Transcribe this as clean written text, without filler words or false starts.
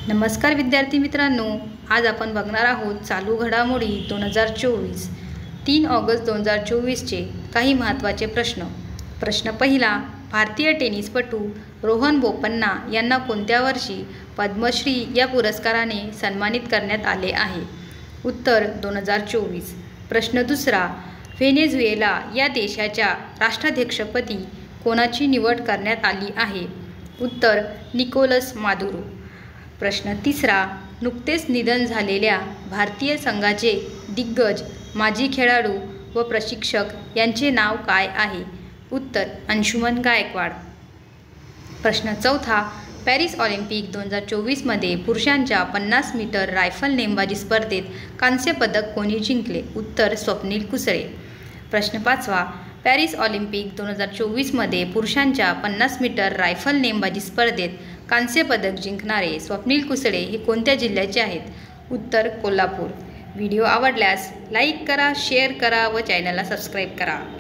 नमस्कार विद्यार्थी मित्रांनो, आज आपण बघणार आहोत चालू घडामोडी 2024 3 ऑगस्ट 2024चे काही महत्त्वाचे प्रश्न। प्रश्न पहिला, भारतीय टेनिसपटू रोहन बोपन्ना यांना कोणत्या वर्षी पद्मश्री या पुरस्काराने सन्मानित करण्यात आले आहे? उत्तर 2024। प्रश्न दुसरा, व्हेनेझुएला या देशाच्या राष्ट्राध्यक्षपदी कोणाची निवड करण्यात आली आहे? उत्तर निकोलस मादुरो। प्रश्न तिसरा, नुकतेच निधन झालेल्या भारतीय संघाचे दिग्गज माजी खेळाडू व प्रशिक्षक यांचे नाव काय आहे? उत्तर अंशुमन गायकवाड। प्रश्न चौथा, पॅरिस ऑलिम्पिक 2024मध्ये पुरुषांच्या 50 मीटर रायफल नेमबाजी स्पर्धेत कांस्य पदक कोणी जिंकले? उत्तर स्वप्नील कुसळे। प्रश्न पाचवा, पॅरिस ऑलिम्पिक 2024मध्ये पुरुषांच्या 50 मीटर रायफल नेमबाजी स्पर्धेत कांस्य पदक जिंकणारे स्वप्नील कुसळे हे कोणत्या जिल्ह्याचे आहेत? उत्तर कोल्हापूर। व्हिडिओ आवडल्यास लाईक करा, शेअर करा व चॅनलला सबस्क्राईब करा।